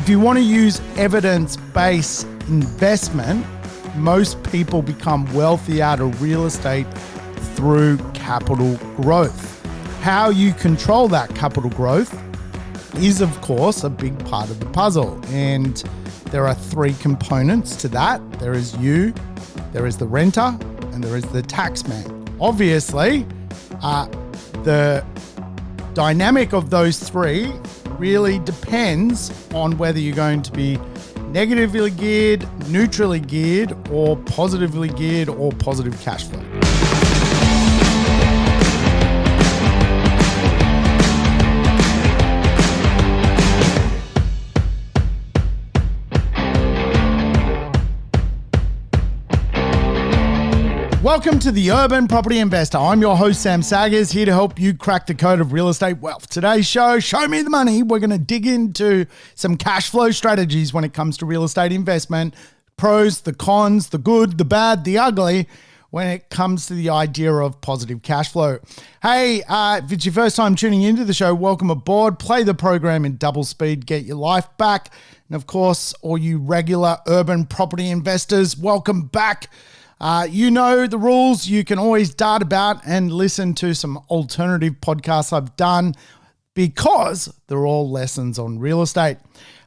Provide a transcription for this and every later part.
If you want to use evidence-based investment, most people become wealthy out of real estate through capital growth. How you control that capital growth is, of course, a big part of the puzzle. And there are three components to that. There is you, there is the renter, and there is the taxman. Obviously, the dynamic of those three really depends on whether you're going to be negatively geared, neutrally geared, or positively geared, or positive cash flow. Welcome to the Urban Property Investor. I'm your host, Sam Saggers, here to help you crack the code of real estate wealth. Today's show, Show Me the Money. We're going to dig into some cash flow strategies when it comes to real estate investment, pros, the cons, the good, the bad, the ugly, when it comes to the idea of positive cash flow. Hey, if it's your first time tuning into the show, welcome aboard. Play the program in double speed, get your life back. And of course, all you regular urban property investors, welcome back. You know the rules. You can always dart about and listen to some alternative podcasts I've done because they're all lessons on real estate.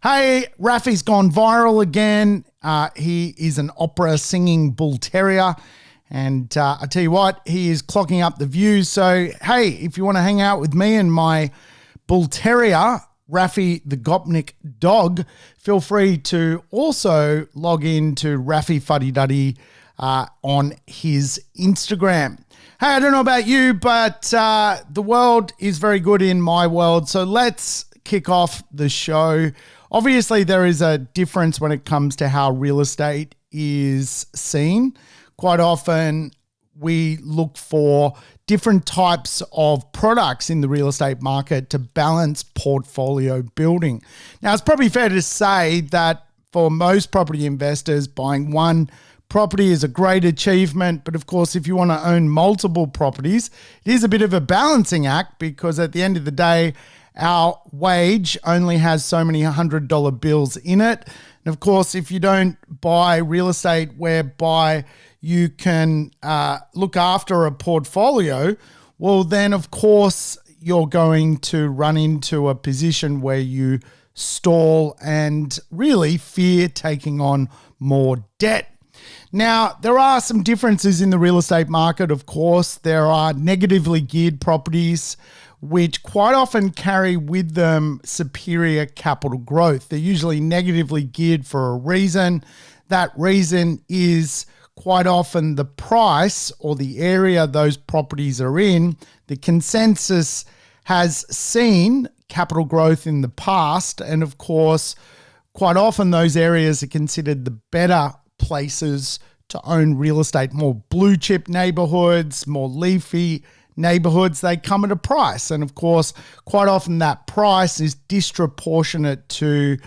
Hey, Rafi's gone viral again. He is an opera singing bull terrier. And I tell you what, he is clocking up the views. So, hey, if you want to hang out with me and my bull terrier, Rafi the Gopnik dog, feel free to also log in to Rafi Fuddy Duddy on his Instagram. Hey, I don't know about you, but the world is very good in my world. So let's kick off the show. Obviously, there is a difference when it comes to how real estate is seen. Quite often, we look for different types of products in the real estate market to balance portfolio building. Now, it's probably fair to say that for most property investors, buying one property is a great achievement, but of course, if you want to own multiple properties, it is a bit of a balancing act because at the end of the day, our wage only has so many $100 bills in it. And of course, if you don't buy real estate whereby you can look after a portfolio, well, then of course, you're going to run into a position where you stall and really fear taking on more debt. Now, there are some differences in the real estate market, of course. There are negatively geared properties, which quite often carry with them superior capital growth. They're usually negatively geared for a reason. That reason is quite often the price or the area those properties are in. The consensus has seen capital growth in the past, and of course, quite often those areas are considered the better places to own real estate. More blue chip neighborhoods, more leafy neighborhoods, they come at a price. And of course, quite often that price is disproportionate to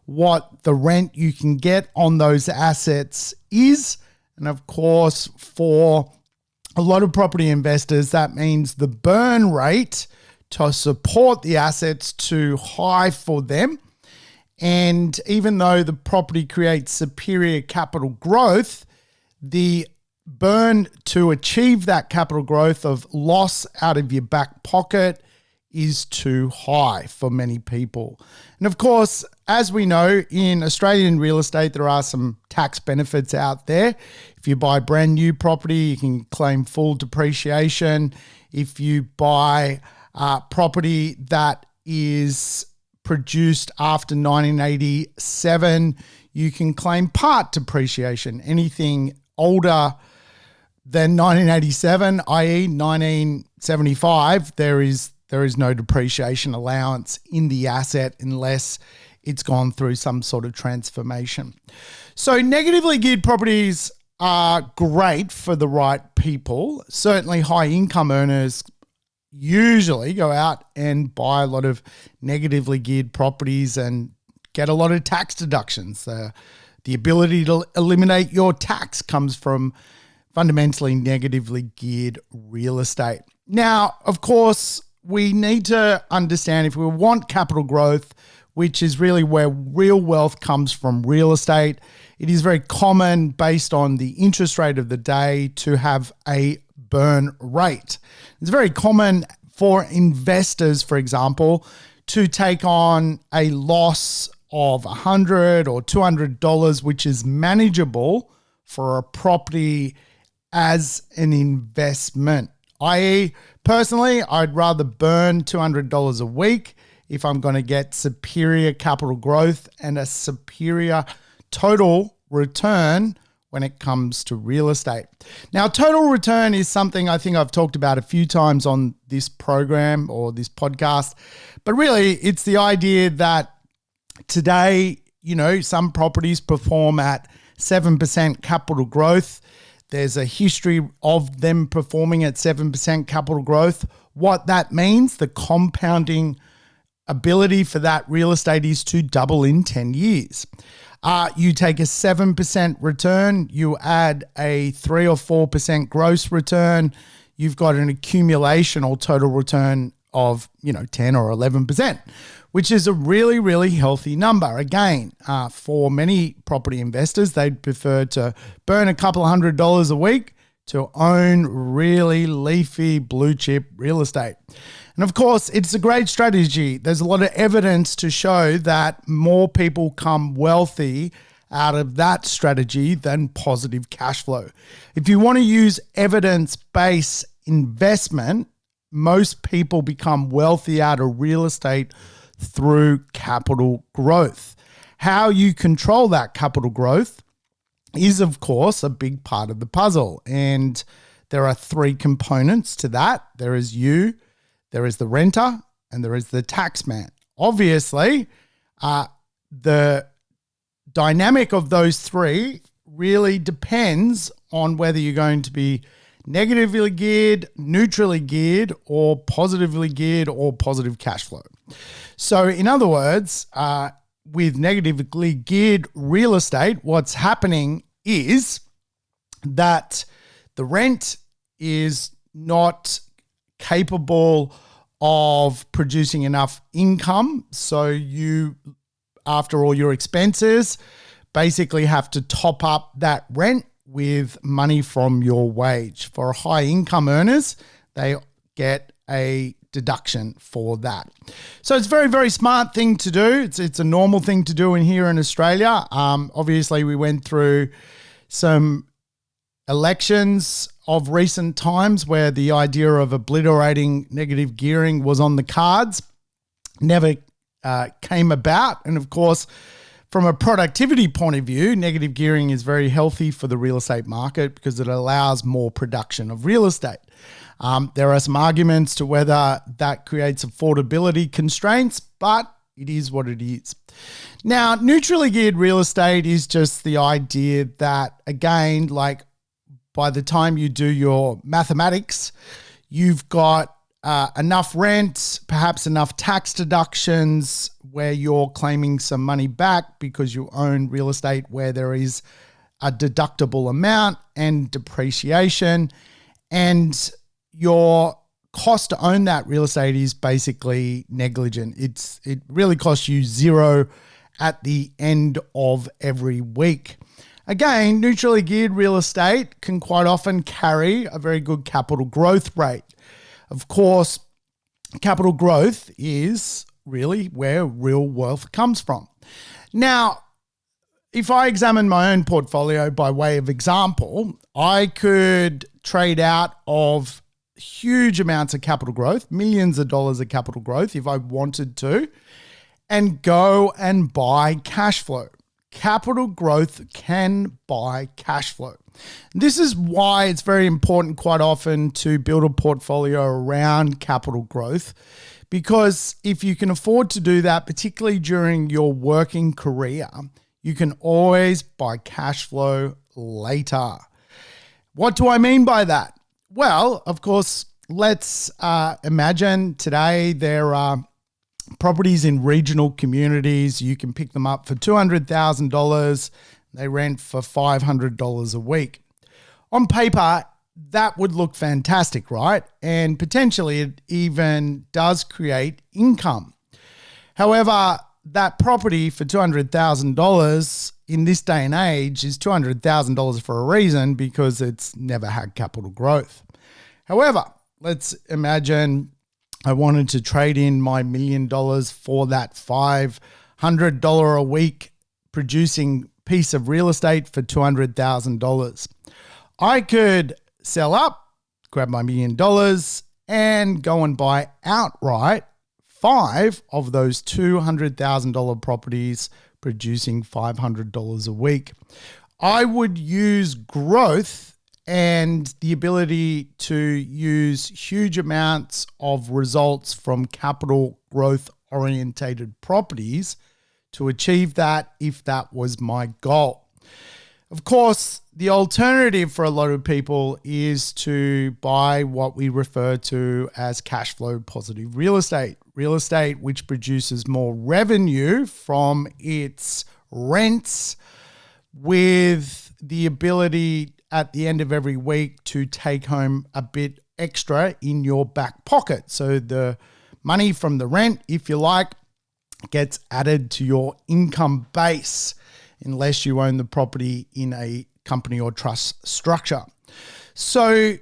what the rent you can get on those assets is. And of course, for a lot of property investors, that means the burn rate to support the assets too high for them. And even though the property creates superior capital growth, the burn to achieve that capital growth of loss out of your back pocket is too high for many people. And of course, as we know, in Australian real estate, there are some tax benefits out there. If you buy brand new property, you can claim full depreciation. If you buy property that is produced after 1987, you can claim part depreciation. Anything older than 1987, i.e. 1975, there is no depreciation allowance in the asset unless it's gone through some sort of transformation. So negatively geared properties are great for the right people. Certainly high income earners usually go out and buy a lot of negatively geared properties and get a lot of tax deductions. The ability to eliminate your tax comes from fundamentally negatively geared real estate. Now, of course, we need to understand if we want capital growth, which is really where real wealth comes from real estate. It is very common based on the interest rate of the day to have a burn rate. It's very common for investors, for example, to take on a loss of $100 or $200, which is manageable for a property as an investment. I.e., personally, I'd rather burn $200 a week if I'm going to get superior capital growth and a superior total return when it comes to real estate. Now, total return is something I think I've talked about a few times on this program or this podcast, but really it's the idea that today, some properties perform at 7% capital growth. There's a history of them performing at 7% capital growth. What that means, the compounding ability for that real estate is to double in 10 years. You take a 7% return, you add a 3 or 4% gross return, you've got an accumulation or total return of 10 or 11%, which is a really, really healthy number. Again, for many property investors, they'd prefer to burn a couple of $100 a week to own really leafy blue chip real estate. And of course, it's a great strategy. There's a lot of evidence to show that more people come wealthy out of that strategy than positive cash flow. If you want to use evidence-based investment, most people become wealthy out of real estate through capital growth. How you control that capital growth is, of course, a big part of the puzzle. And there are three components to that. There is you, there is the renter, and there is the tax man. Obviously, the dynamic of those three really depends on whether you're going to be negatively geared, neutrally geared, or positively geared, or positive cash flow. So in other words, with negatively geared real estate, what's happening is that the rent is not capable of producing enough income. So you, after all your expenses, basically have to top up that rent with money from your wage. For high income earners, they get a deduction for that. So it's a very, very smart thing to do. It's a normal thing to do here in Australia. Obviously, we went through some elections of recent times where the idea of obliterating negative gearing was on the cards, never came about. And of course, from a productivity point of view, negative gearing is very healthy for the real estate market because it allows more production of real estate. There are some arguments to whether that creates affordability constraints, but it is what it is. Now, neutrally geared real estate is just the idea that, again, like by the time you do your mathematics, you've got enough rent, perhaps enough tax deductions where you're claiming some money back because you own real estate where there is a deductible amount and depreciation, and your cost to own that real estate is basically negligent. It really costs you zero at the end of every week. Again, neutrally geared real estate can quite often carry a very good capital growth rate. Of course, capital growth is really where real wealth comes from. Now, if I examine my own portfolio by way of example, I could trade out of huge amounts of capital growth, millions of dollars of capital growth if I wanted to, and go and buy cash flow. Capital growth can buy cash flow. This is why it's very important quite often to build a portfolio around capital growth, because if you can afford to do that, particularly during your working career, you can always buy cash flow later. What do I mean by that? Well, of course, let's imagine today there are properties in regional communities. You can pick them up for $200,000. They rent for $500 a week. On paper, that would look fantastic, right? And potentially it even does create income. However, that property for $200,000 in this day and age is $200,000 for a reason, because it's never had capital growth. However, let's imagine I wanted to trade in my $1 million for that $500 a week producing piece of real estate for $200,000. I could sell up, grab my $1 million, and go and buy outright 5 of those $200,000 properties producing $500 a week. I would use growth and the ability to use huge amounts of results from capital growth orientated properties to achieve that, if that was my goal. Of course, the alternative for a lot of people is to buy what we refer to as cash flow positive real estate which produces more revenue from its rents, with the ability at the end of every week to take home a bit extra in your back pocket. So the money from the rent, if you like, gets added to your income base, unless you own the property in a company or trust structure. So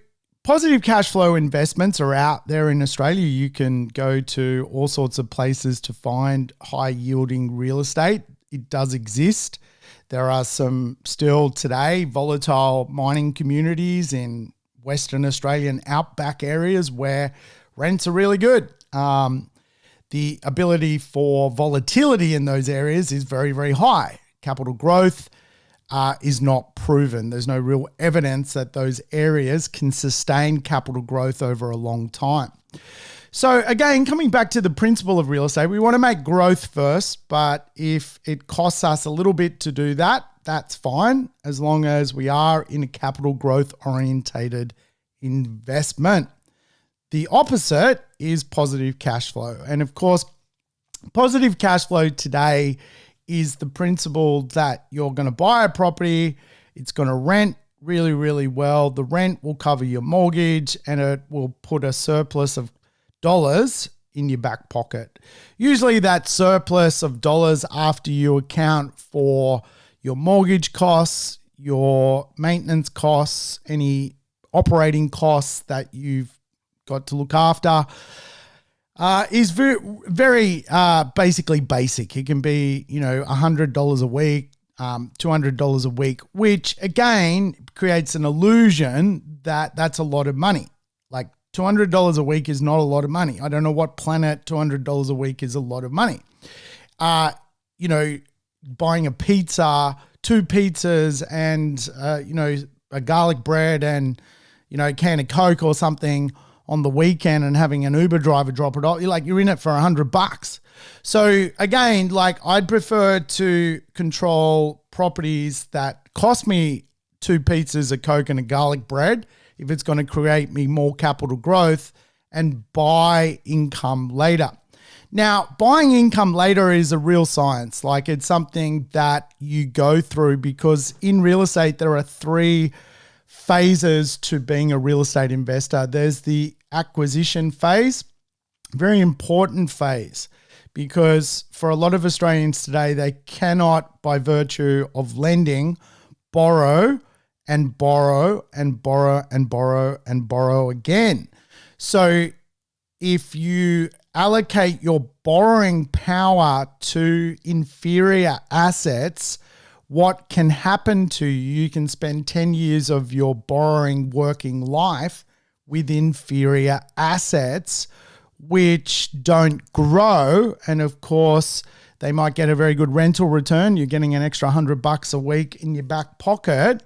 positive cash flow investments are out there in Australia. You can go to all sorts of places to find high yielding real estate. It does exist. There are some still today volatile mining communities in Western Australian outback areas where rents are really good. The ability for volatility in those areas is very, very high. Capital growth is not proven. There's no real evidence that those areas can sustain capital growth over a long time. So again, coming back to the principle of real estate, we want to make growth first, but if it costs us a little bit to do that, that's fine, as long as we are in a capital growth orientated investment. The opposite is positive cash flow. And of course, positive cash flow today is the principle that you're going to buy a property, it's going to rent really, really well. The rent will cover your mortgage and it will put a surplus of dollars in your back pocket. Usually that surplus of dollars, after you account for your mortgage costs, your maintenance costs, any operating costs that you've got to look after, is very, very basically basic. It can be, $100 a week, $200 a week, which again creates an illusion that that's a lot of money. Like $200 a week is not a lot of money. I don't know what planet $200 a week is a lot of money. Buying a pizza, 2 pizzas and, a garlic bread and, a can of Coke or something on the weekend and having an Uber driver drop it off, you're in it for $100. So again, I'd prefer to control properties that cost me 2 pizzas, a Coke and a garlic bread if it's going to create me more capital growth, and buy income later. Now, buying income later is a real science. It's something that you go through, because in real estate, there are 3 phases to being a real estate investor. There's the acquisition phase, very important phase, because for a lot of Australians today, they cannot, by virtue of lending, borrow and borrow and borrow and borrow and borrow again. So if you allocate your borrowing power to inferior assets, what can happen to you? You can spend 10 years of your borrowing working life with inferior assets, which don't grow. And of course, they might get a very good rental return. You're getting an extra $100 a week in your back pocket,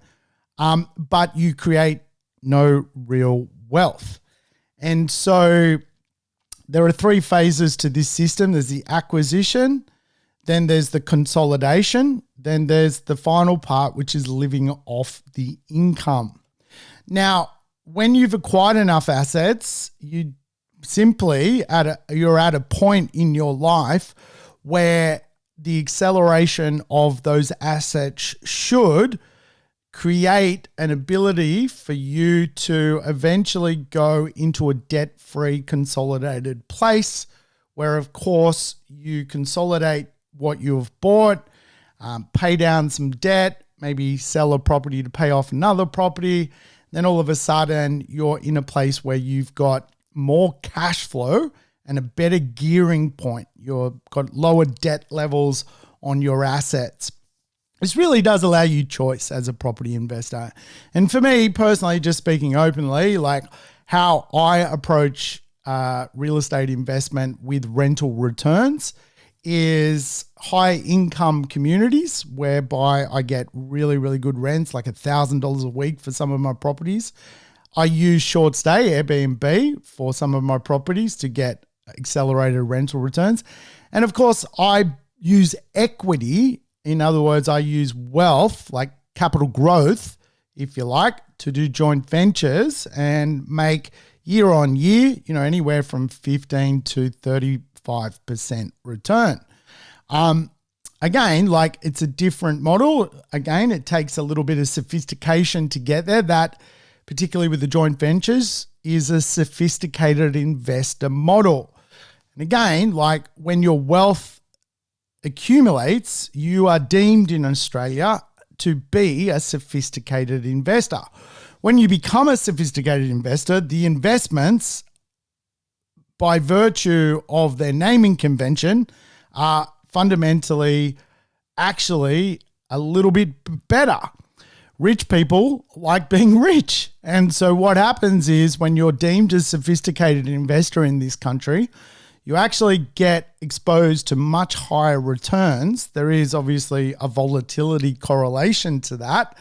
but you create no real wealth. And so there are 3 phases to this system. There's the acquisition, then there's the consolidation, then there's the final part, which is living off the income. Now, when you've acquired enough assets, you simply you're at a point in your life where the acceleration of those assets should create an ability for you to eventually go into a debt-free consolidated place where, of course, you consolidate what you've bought, pay down some debt, maybe sell a property to pay off another property. Then all of a sudden you're in a place where you've got more cash flow and a better gearing point. You've got lower debt levels on your assets. This really does allow you choice as a property investor. And for me personally, just speaking openly, like how I approach real estate investment with rental returns is high income communities whereby I get really, really good rents, like $1,000 a week for some of my properties. I use short stay Airbnb for some of my properties to get accelerated rental returns. And of course, I use equity. In other words, I use wealth, like capital growth, if you like, to do joint ventures and make year on year, anywhere from 15 to 35% return. Again, like it's a different model. Again, it takes a little bit of sophistication to get there. That, particularly with the joint ventures, is a sophisticated investor model. And again, like when your wealth accumulates, you are deemed in Australia to be a sophisticated investor. When you become a sophisticated investor, the investments, by virtue of their naming convention, are fundamentally actually a little bit better. Rich people like being rich. And so what happens is when you're deemed a sophisticated investor in this country, you actually get exposed to much higher returns. There is obviously a volatility correlation to that,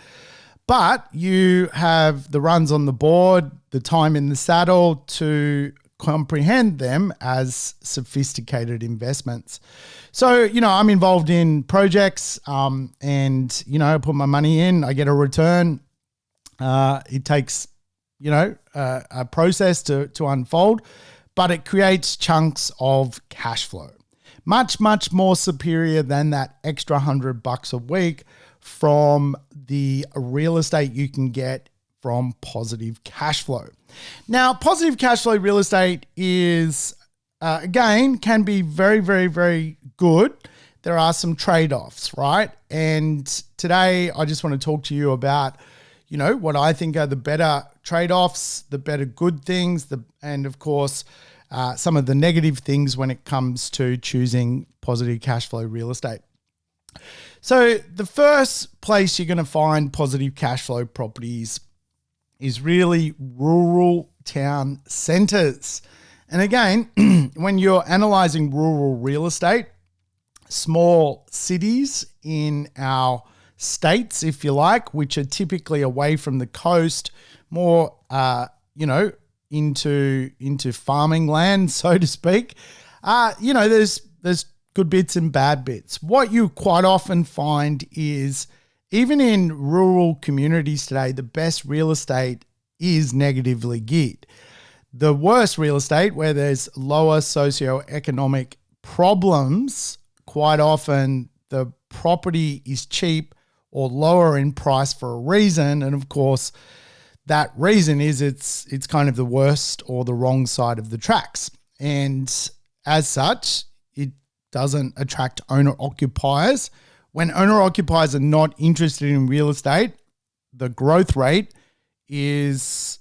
but you have the runs on the board, the time in the saddle to comprehend them as sophisticated investments. So, I'm involved in projects and, I put my money in, I get a return. It takes, a process to unfold, but it creates chunks of cash flow. Much, much more superior than that extra $100 a week from the real estate you can get from positive cash flow. Now, positive cash flow real estate is, again, can be very, very, very good. There are some trade-offs, right? And today I just want to talk to you about, what I think are the better trade-offs, the better good things, and of course, some of the negative things when it comes to choosing positive cash flow real estate. So the first place you're going to find positive cash flow properties is really rural town centers. And again, when you're analyzing rural real estate, small cities in our states, if you like, which are typically away from the coast, more, into farming land, so to speak, there's good bits and bad bits. What you quite often find is even in rural communities today, the best real estate is negatively geared. The worst real estate, where there's lower socioeconomic problems, quite often the property is cheap or lower in price for a reason. And of course, that reason is it's kind of the worst or the wrong side of the tracks. And as such, it doesn't attract owner-occupiers. When owner-occupiers are not interested in real estate, the growth rate is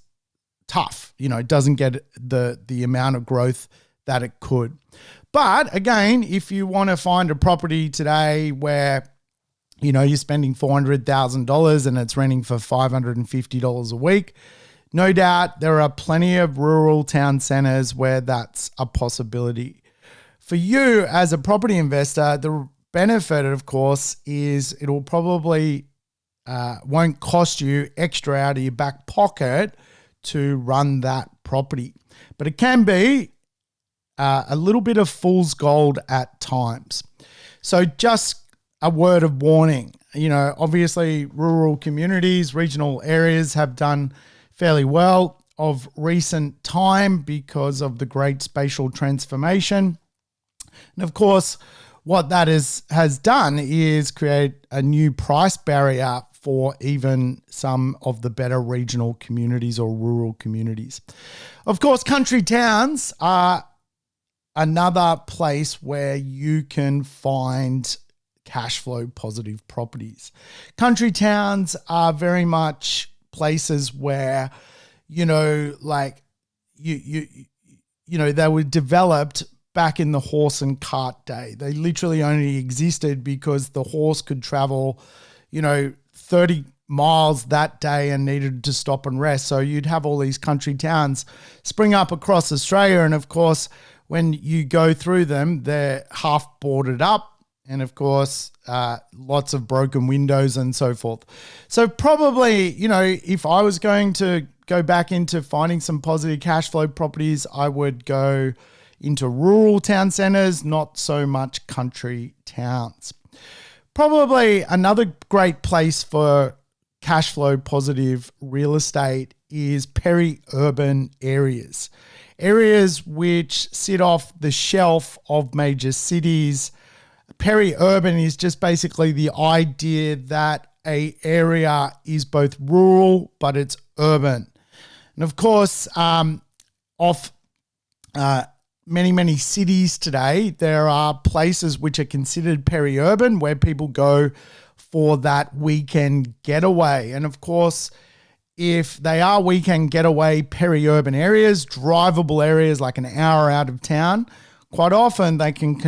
tough. It doesn't get the amount of growth that it could. But again, if you want to find a property today where you're spending $400,000 and it's renting for $550 a week, no doubt there are plenty of rural town centers where that's a possibility. For you as a property investor, the benefit, of course, is it'll probably won't cost you extra out of your back pocket to run that property. But it can be a little bit of fool's gold at times. So just a word of warning, obviously rural communities, regional areas have done fairly well of recent time because of the great spatial transformation. And of course, what that has done is create a new price barrier for even some of the better regional communities or rural communities. Of course, country towns are another place where you can find cash flow positive properties. Country towns are very much places where, like they were developed back in the horse and cart day. They literally only existed because the horse could travel, 30 miles that day and needed to stop and rest. So you'd have all these country towns spring up across Australia. And of course, when you go through them, they're half boarded up. And of course, lots of broken windows and so forth. So probably, if I was going to go back into finding some positive cash flow properties, I would go into rural town centers, not so much country towns. Probably another great place for cash flow positive real estate is peri-urban areas. Areas which sit off the shelf of major cities. Peri-urban is just basically the idea that a area is both rural, but it's urban. And of course, many cities today, there are places which are considered peri-urban where people go for that weekend getaway. And of course, if they are weekend getaway peri-urban areas, drivable areas like an hour out of town, quite often they can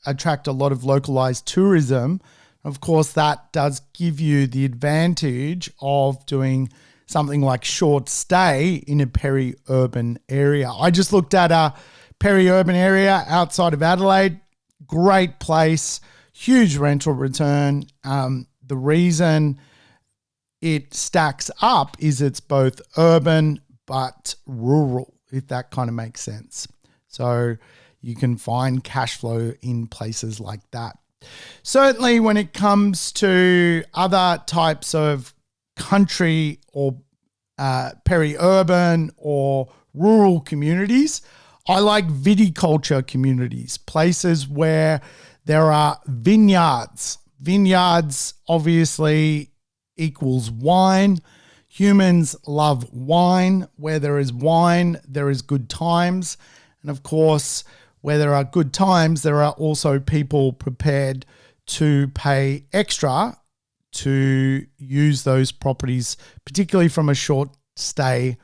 attract a lot of localized tourism. Of course, that does give you the advantage of doing something like short stay in a peri-urban area. I just looked at a peri-urban area outside of Adelaide. Great place, huge rental return. The reason it stacks up is it's both urban but rural, if that kind of makes sense. So you can find cash flow in places like that. Certainly when it comes to other types of country or peri-urban or rural communities, I like viticulture communities, places where there are vineyards. Vineyards obviously equals wine. Humans love wine. Where there is wine, there is good times. And of course, where there are good times, there are also people prepared to pay extra to use those properties, particularly from a short stay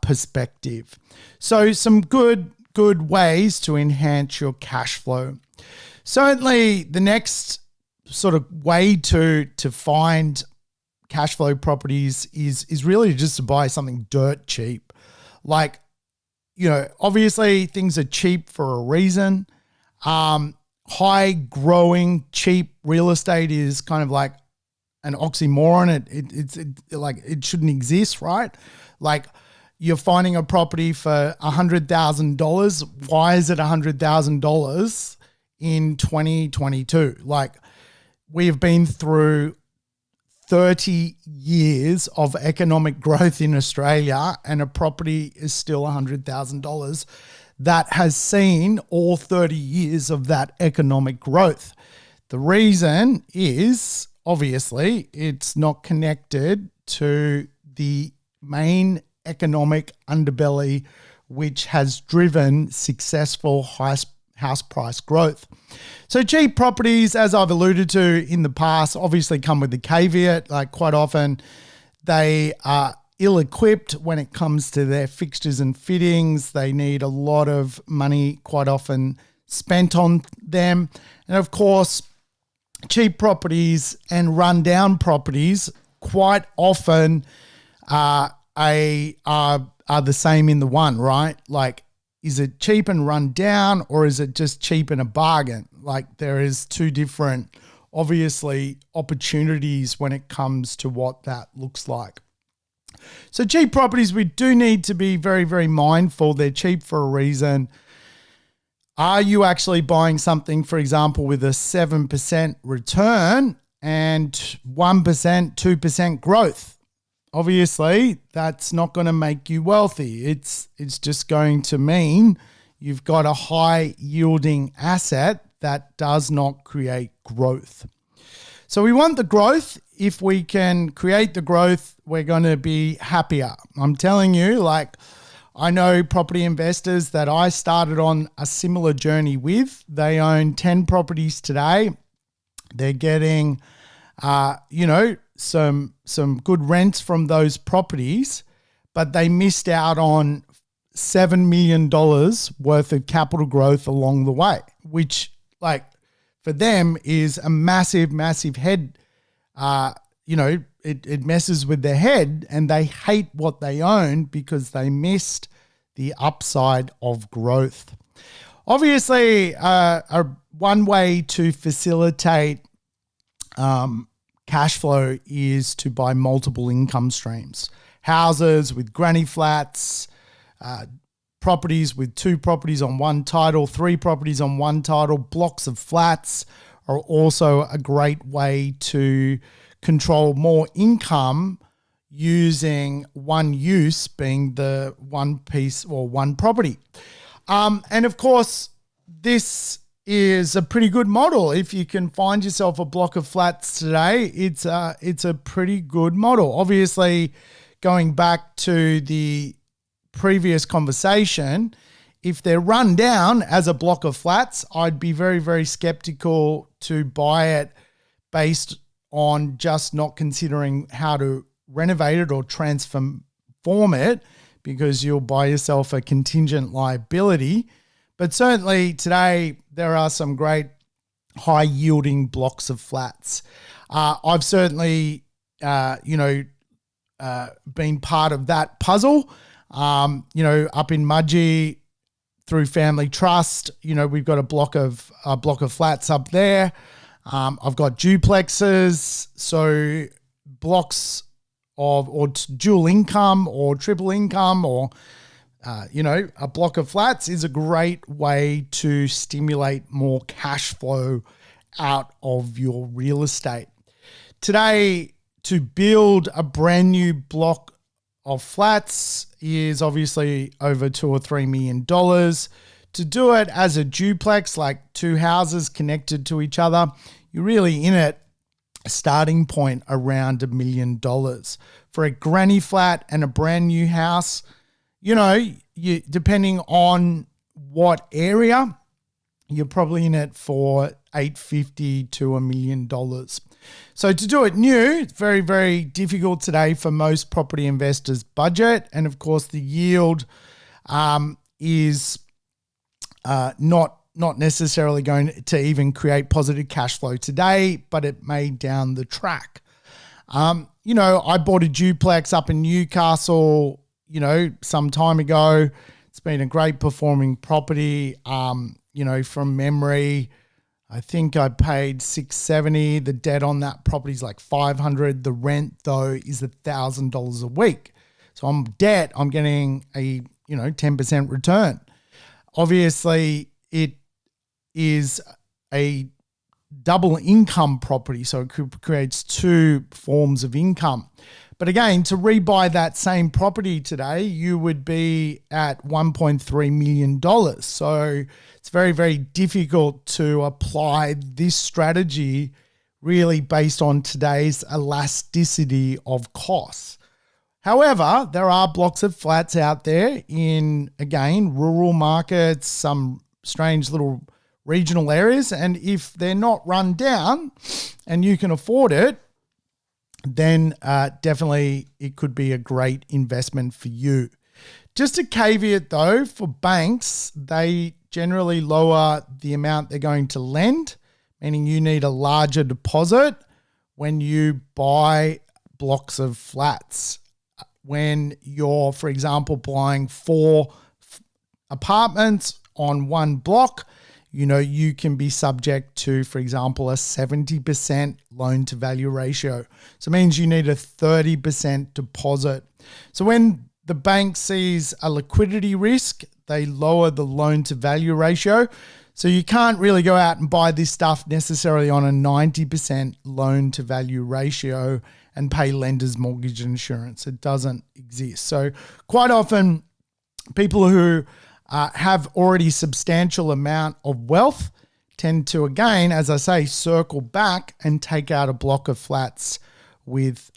perspective. So some good ways to enhance your cash flow. Certainly the next sort of way to find cash flow properties is really just to buy something dirt cheap. Like, obviously things are cheap for a reason. High growing, cheap real estate is kind of like an oxymoron. It shouldn't exist, right? Like, you're finding a property for $100,000. Why is it $100,000 in 2022? Like, we have been through 30 years of economic growth in Australia, and a property is still $100,000 that has seen all 30 years of that economic growth. The reason is, obviously, it's not connected to the main economic underbelly which has driven successful house price growth. So cheap properties, as I've alluded to in the past, obviously come with the caveat. Like, quite often they are ill-equipped when it comes to their fixtures and fittings. They need a lot of money quite often spent on them. And of course, cheap properties and rundown properties quite often are the same in the one, right? Like, is it cheap and run down, or is it just cheap and a bargain? Like, there is two different, obviously, opportunities when it comes to what that looks like. So cheap properties, we do need to be very, very mindful. They're cheap for a reason. Are you actually buying something, for example, with a 7% return and 1%, 2% growth? Obviously, that's not going to make you wealthy. It's just going to mean you've got a high yielding asset that does not create growth. So we want the growth. If we can create the growth, we're going to be happier. I'm telling you, like, I know property investors that I started on a similar journey with. They own 10 properties today. They're getting, some good rents from those properties, but they missed out on $7 million worth of capital growth along the way, which for them is a massive, massive head. It messes with their head, and they hate what they own because they missed the upside of growth. Obviously, one way to facilitate cash flow is to buy multiple income streams. Houses with granny flats, properties with 2 properties on one title, 3 properties on one title, blocks of flats are also a great way to control more income using one use being the one piece or one property. And of course, this is a pretty good model. If you can find yourself a block of flats today, it's a pretty good model. Obviously, going back to the previous conversation, if they're run down as a block of flats, I'd be very, very skeptical to buy it based on just not considering how to renovate it or transform it, because you'll buy yourself a contingent liability. But certainly today there are some great high yielding blocks of flats. I've certainly, been part of that puzzle. Up in Mudgee through Family Trust, we've got a block of flats up there. I've got duplexes, so blocks of or dual income or triple income or a block of flats is a great way to stimulate more cash flow out of your real estate. Today, to build a brand new block of flats is obviously over $2 or $3 million. To do it as a duplex, like 2 houses connected to each other, you're really in it a starting point around $1 million. For a granny flat and a brand new house, you depending on what area, you're probably in it for $850 to $1 million. So to do it new, it's very, very difficult today for most property investors' budget. And of course, the yield is not necessarily going to even create positive cash flow today, but it may down the track. I bought a duplex up in Newcastle, some time ago. It's been a great performing property. From memory, I think I paid $670. The debt on that property is like $500. The rent though is $1,000 a week. So on debt, I'm getting a 10% return. Obviously, it is a double income property, so it creates 2 forms of income. But again, to rebuy that same property today, you would be at $1.3 million. So it's very, very difficult to apply this strategy really based on today's elasticity of costs. However, there are blocks of flats out there in, again, rural markets, some strange little regional areas. And if they're not run down and you can afford it, then definitely it could be a great investment for you. Just a caveat though, for banks, they generally lower the amount they're going to lend, meaning you need a larger deposit when you buy blocks of flats. When you're, for example, buying 4 apartments on one block, you can be subject to, for example, a 70% loan to value ratio. So it means you need a 30% deposit. So when the bank sees a liquidity risk, they lower the loan to value ratio. So you can't really go out and buy this stuff necessarily on a 90% loan to value ratio and pay lender's mortgage insurance. It doesn't exist. So quite often people who have already substantial amount of wealth tend to, again, as I say, circle back and take out a block of flats with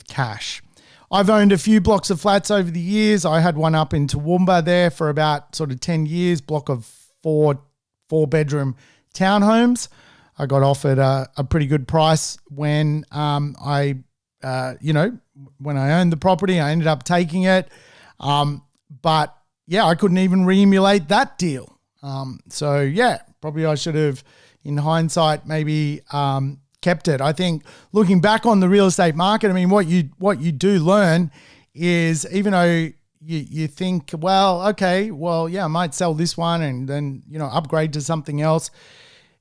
cash. I've owned a few blocks of flats over the years. I had one up in Toowoomba there for about sort of 10 years, block of four-bedroom townhomes. I got offered a pretty good price when when I owned the property. I ended up taking it. But yeah, I couldn't even re-emulate that deal. So yeah, probably I should have, in hindsight, maybe kept it. I think looking back on the real estate market, I mean, what you do learn is, even though you think, well, okay, well, yeah, I might sell this one and then, upgrade to something else.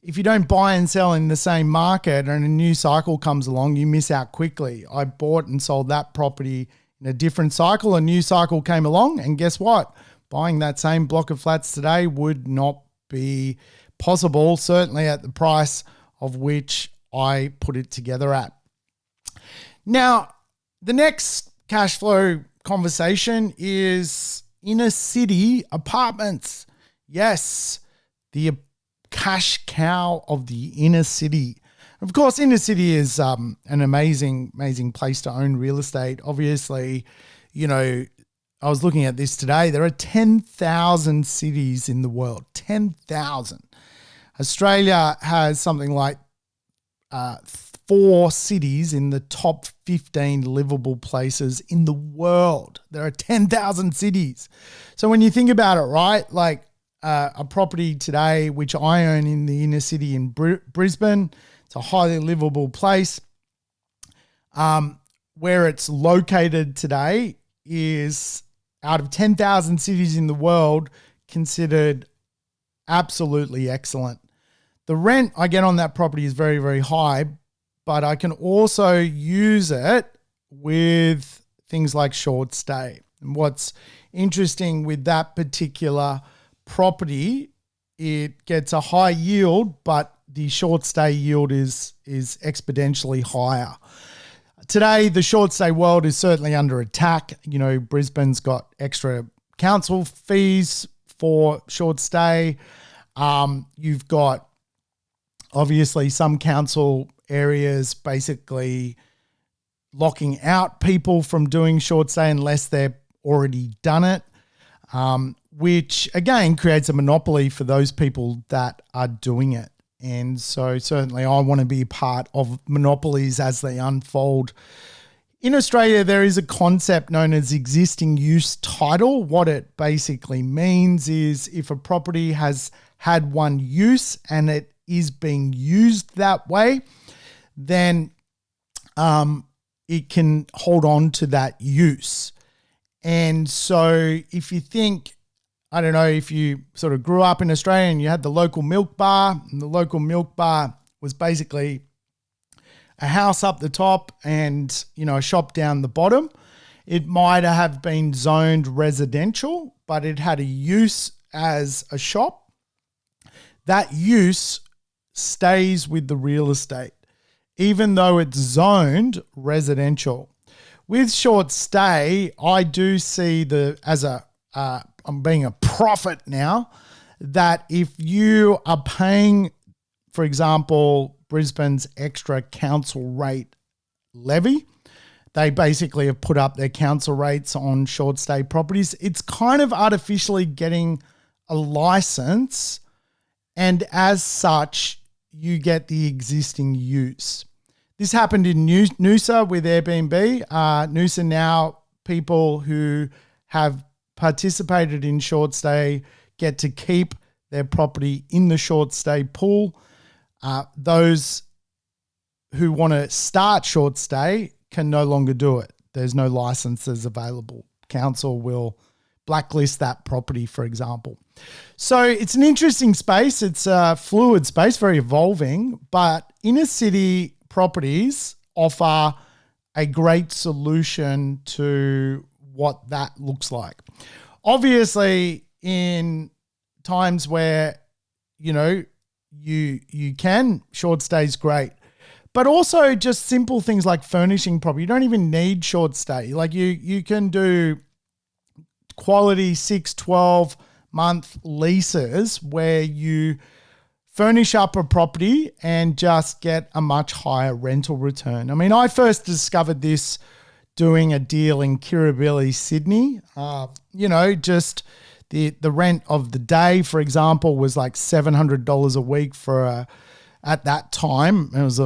If you don't buy and sell in the same market and a new cycle comes along, you miss out quickly. I bought and sold that property in a different cycle. A new cycle came along, and guess what? Buying that same block of flats today would not be possible, certainly at the price of which I put it together at. Now, the next cash flow conversation is inner city apartments. Yes, the cash cow of the inner city. Of course, inner city is an amazing place to own real estate. Obviously, I was looking at this today. There are 10,000 cities in the world. 10,000. Australia has something like 4 cities in the top 15 livable places in the world. There are 10,000 cities. So when you think about it, right, like a property today, which I own in the inner city in Brisbane, it's a highly livable place. Where it's located today is, out of 10,000 cities in the world, considered absolutely excellent. The rent I get on that property is very, very high, but I can also use it with things like short stay. And what's interesting with that particular property, it gets a high yield, but the short stay yield is exponentially higher. Today, the short stay world is certainly under attack. Brisbane's got extra council fees for short stay. You've got, obviously, some council areas basically locking out people from doing short stay unless they've already done it, which again creates a monopoly for those people that are doing it. And so certainly I want to be part of monopolies as they unfold. In Australia, there is a concept known as existing use title. What it basically means is, if a property has had one use and it is being used that way, then it can hold on to that use. And so if you think, I don't know, if you sort of grew up in Australia and you had the local milk bar, and the local milk bar was basically a house up the top and, a shop down the bottom, it might have been zoned residential, but it had a use as a shop. That use stays with the real estate, even though it's zoned residential. With short stay, I do see I'm being a prophet now, that if you are paying, for example, Brisbane's extra council rate levy, they basically have put up their council rates on short stay properties. It's kind of artificially getting a license, and as such, you get the existing use. This happened in Noosa with Airbnb. Noosa now, people who have participated in short stay get to keep their property in the short stay pool. Those who want to start short stay can no longer do it. There's no licenses available. Council will blacklist that property, for example. So it's an interesting space. It's a fluid space, very evolving, but inner city properties offer a great solution to what that looks like. Obviously, in times where, you can, short stay's great. But also just simple things like furnishing property. You don't even need short stay. Like you can do quality 6, 12 month leases where you furnish up a property and just get a much higher rental return. I mean, I first discovered this doing a deal in Kirribilli, Sydney. Just the rent of the day, for example, was like $700 a week for at that time. It was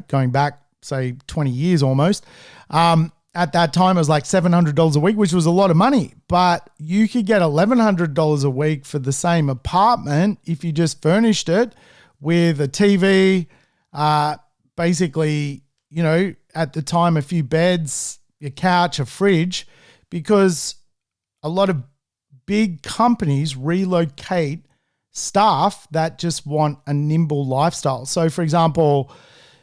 going back say 20 years almost. At that time, it was like $700 a week, which was a lot of money. But you could get $1,100 a week for the same apartment if you just furnished it with a TV, basically, at the time, a few beds, a couch, a fridge, because a lot of big companies relocate staff that just want a nimble lifestyle. So, for example,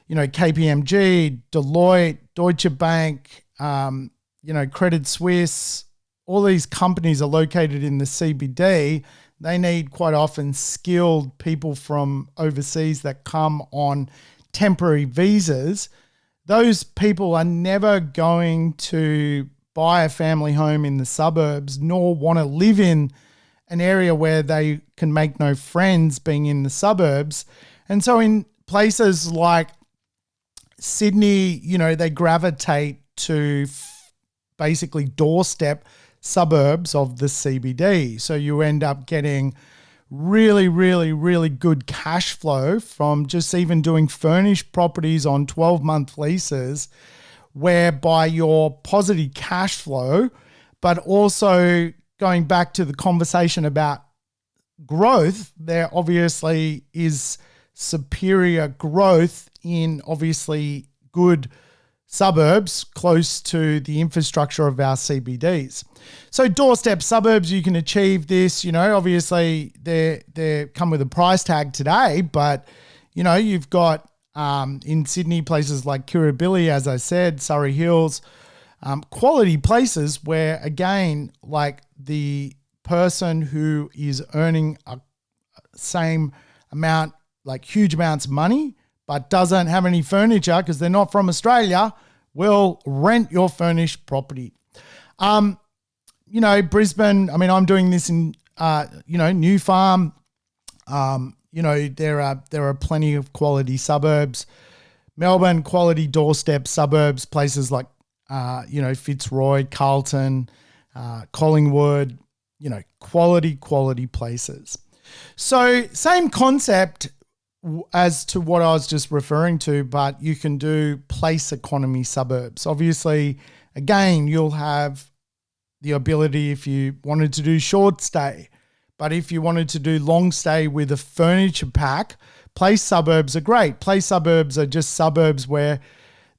KPMG, Deloitte, Deutsche Bank, Credit Suisse, all these companies are located in the CBD. They need quite often skilled people from overseas that come on temporary visas. Those people are never going to buy a family home in the suburbs, nor want to live in an area where they can make no friends being in the suburbs. And so in places like Sydney, they gravitate to basically doorstep suburbs of the CBD. So you end up getting really, really, really good cash flow from just even doing furnished properties on 12-month leases, whereby your positive cash flow, but also going back to the conversation about growth, there obviously is superior growth in obviously good suburbs close to the infrastructure of our CBDs. So doorstep suburbs, you can achieve this, obviously they come with a price tag today, but you've got in Sydney places like Kirribilli, as I said, Surrey Hills, quality places where, again, like the person who is earning a same amount, like huge amounts of money, but doesn't have any furniture because they're not from Australia, will rent your furnished property. Brisbane, I'm doing this in, New Farm. There are plenty of quality suburbs. Melbourne, quality doorstep suburbs, places like, Fitzroy, Carlton, Collingwood, quality places. So same concept as to what I was just referring to, but you can do place economy suburbs. Obviously, again, you'll have the ability if you wanted to do short stay, but if you wanted to do long stay with a furniture pack, place suburbs are great. Place suburbs are just suburbs where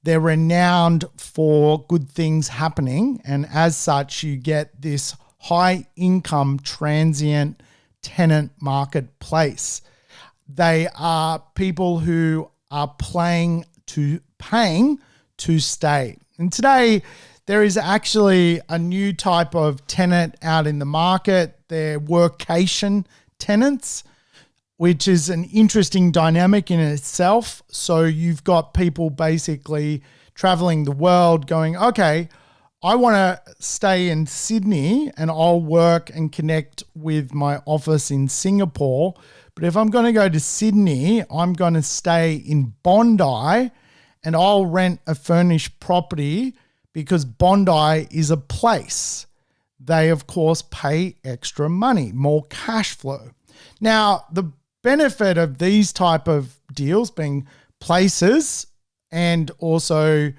they're renowned for good things happening, and as such, you get this high income transient tenant marketplace. They are people who are paying to stay. And today, there is actually a new type of tenant out in the market. They're workation tenants, which is an interesting dynamic in itself. So you've got people basically traveling the world going, okay, I want to stay in Sydney and I'll work and connect with my office in Singapore. But if I'm going to go to Sydney, I'm going to stay in Bondi and I'll rent a furnished property because Bondi is a place. They, of course, pay extra money, more cash flow. Now, the benefit of these type of deals being places and also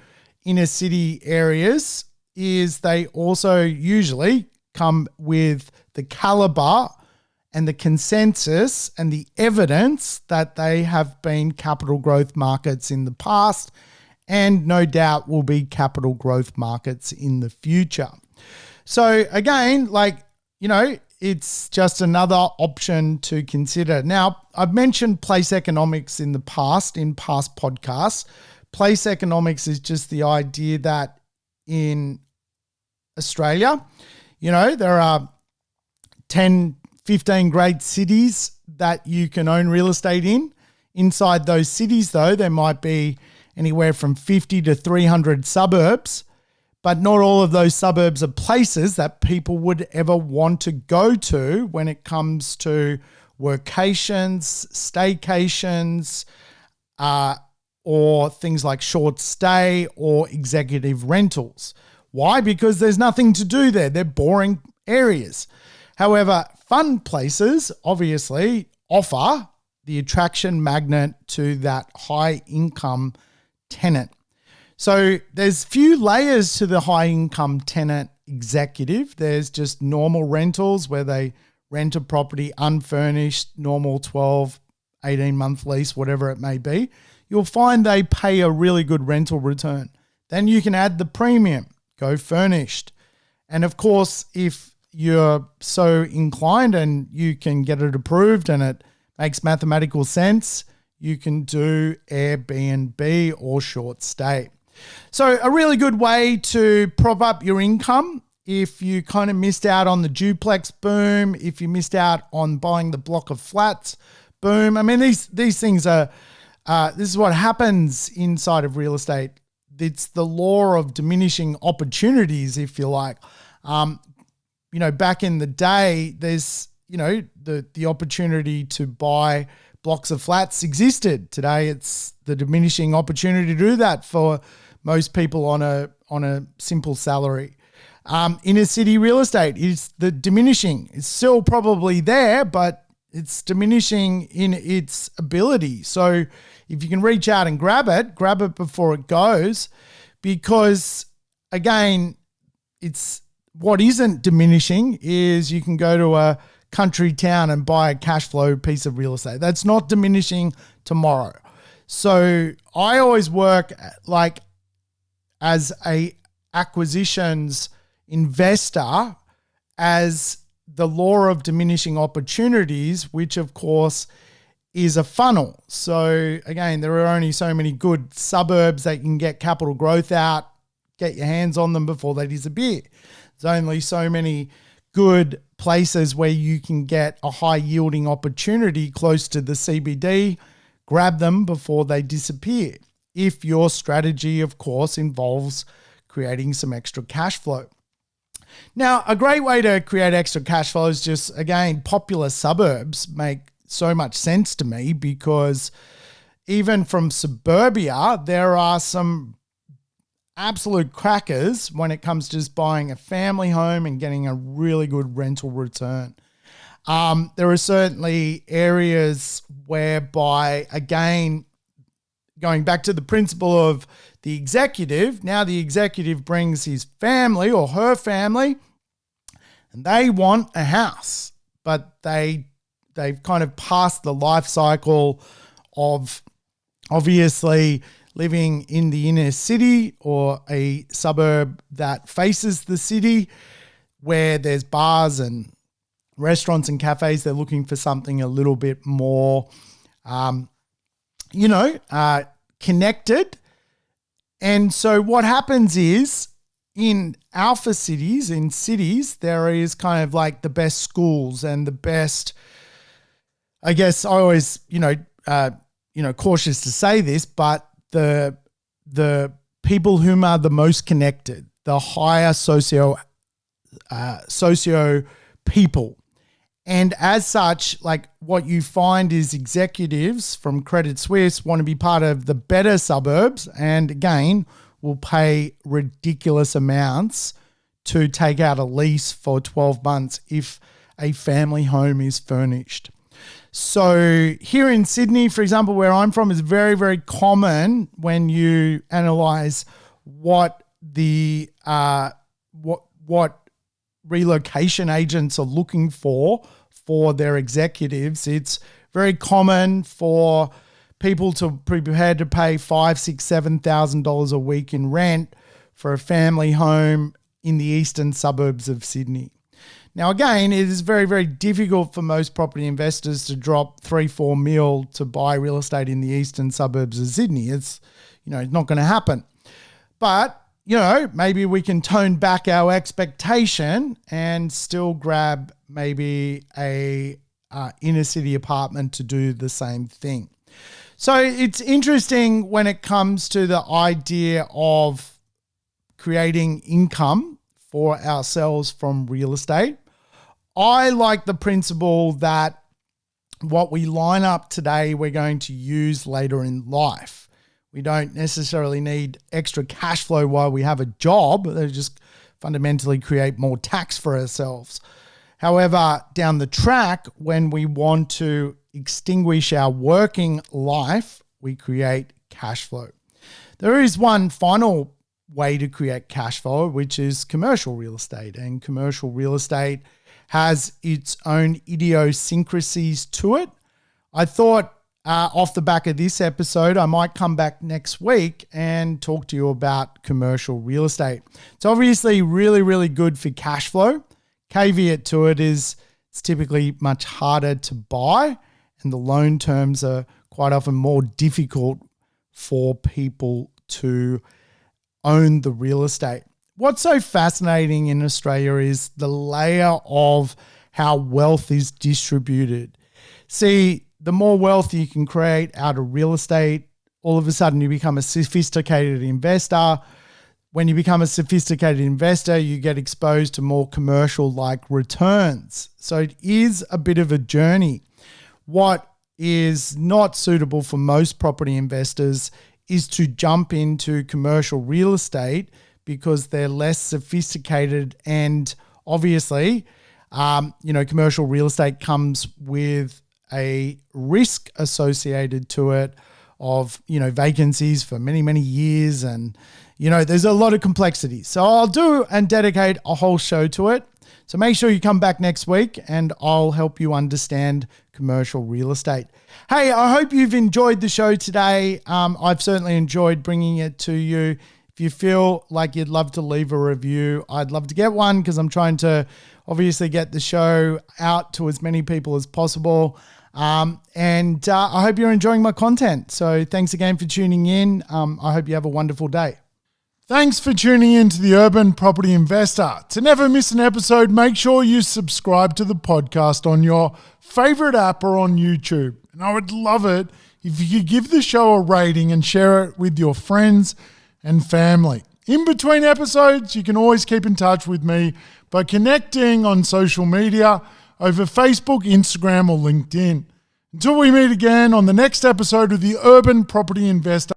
inner city areas is they also usually come with the caliber and the consensus and the evidence that they have been capital growth markets in the past and no doubt will be capital growth markets in the future. So again, it's just another option to consider. Now, I've mentioned place economics in the past, in past podcasts. Place economics is just the idea that in Australia, there are 10, 15 great cities that you can own real estate in. Inside those cities, though, there might be anywhere from 50 to 300 suburbs, but not all of those suburbs are places that people would ever want to go to when it comes to workations, staycations, or things like short stay or executive rentals. Why? Because there's nothing to do there. They're boring areas. However, fun places obviously offer the attraction magnet to that high income tenant. So there's few layers to the high income tenant executive. There's just normal rentals where they rent a property unfurnished, normal 12, 18-month lease, whatever it may be. You'll find they pay a really good rental return. Then you can add the premium, go furnished. And of course, if you're so inclined and you can get it approved and it makes mathematical sense, you can do Airbnb or short stay. So a really good way to prop up your income if you kind of missed out on the duplex boom, if you missed out on buying the block of flats boom. I mean, these things are, this is what happens inside of real estate. It's the law of diminishing opportunities, if you like. Back in the day, there's, the opportunity to buy blocks of flats existed. Today, it's the diminishing opportunity to do that for most people on a simple salary. Inner city real estate is the diminishing. It's still probably there, but it's diminishing in its ability. So if you can reach out and grab it before it goes, because again, it's what isn't diminishing is you can go to a country town and buy a cash flow piece of real estate. That's not diminishing tomorrow. So I always work like as a acquisitions investor as the law of diminishing opportunities, which of course is a funnel. So again, there are only so many good suburbs that you can get capital growth out, get your hands on them before they disappear. There's only so many good places where you can get a high yielding opportunity close to the CBD, grab them before they disappear. If your strategy, of course, involves creating some extra cash flow. Now, a great way to create extra cash flow is just, again, popular suburbs make so much sense to me because even from suburbia, there are some absolute crackers when it comes to just buying a family home and getting a really good rental return. There are certainly areas whereby, again, going back to the principle of the executive, now the executive brings his family or her family and they want a house, but they've kind of passed the life cycle of obviously living in the inner city or a suburb that faces the city where there's bars and restaurants and cafes. They're looking for something a little bit more, connected. And so what happens is in alpha cities, in cities, there is kind of like the best schools and the best, I guess I always, cautious to say this, but the people whom are the most connected, the higher socio people. And as such, like what you find is executives from Credit Suisse want to be part of the better suburbs and again, will pay ridiculous amounts to take out a lease for 12 months if a family home is furnished. So here in Sydney, for example, where I'm from, is very, very common when you analyze what the what relocation agents are looking for their executives. It's very common for people to be prepared to pay $5,000, $6,000, $7,000 a week in rent for a family home in the eastern suburbs of Sydney. Now, again, it is very, very difficult for most property investors to drop 3-4 mil to buy real estate in the eastern suburbs of Sydney. It's, it's not going to happen. But, maybe we can tone back our expectation and still grab maybe a inner city apartment to do the same thing. So it's interesting when it comes to the idea of creating income for ourselves from real estate. I like the principle that what we line up today, we're going to use later in life. We don't necessarily need extra cash flow while we have a job. They just fundamentally create more tax for ourselves. However, down the track, when we want to extinguish our working life, we create cash flow. There is one final way to create cash flow, which is commercial real estate. And commercial real estate has its own idiosyncrasies to it. I thought off the back of this episode, I might come back next week and talk to you about commercial real estate. It's obviously really, really good for cash flow. Caveat to it is it's typically much harder to buy, and the loan terms are quite often more difficult for people to own the real estate. What's so fascinating in Australia is the layer of how wealth is distributed. See, the more wealth you can create out of real estate, all of a sudden you become a sophisticated investor. When you become a sophisticated investor, you get exposed to more commercial-like returns. So it is a bit of a journey. What is not suitable for most property investors is to jump into commercial real estate because they're less sophisticated, and obviously, commercial real estate comes with a risk associated to it of, vacancies for many, many years. And, there's a lot of complexity. So I'll do and dedicate a whole show to it. So make sure you come back next week and I'll help you understand commercial real estate. Hey, I hope you've enjoyed the show today. I've certainly enjoyed bringing it to you. If you feel like you'd love to leave a review, I'd love to get one because I'm trying to obviously get the show out to as many people as possible. And I hope you're enjoying my content. So thanks again for tuning in. I hope you have a wonderful day. Thanks for tuning in to the Urban Property Investor. To never miss an episode, make sure you subscribe to the podcast on your favorite app or on YouTube. And I would love it if you could give the show a rating and share it with your friends and family. In between episodes, you can always keep in touch with me by connecting on social media over Facebook, Instagram, or LinkedIn. Until we meet again on the next episode of the Urban Property Investor.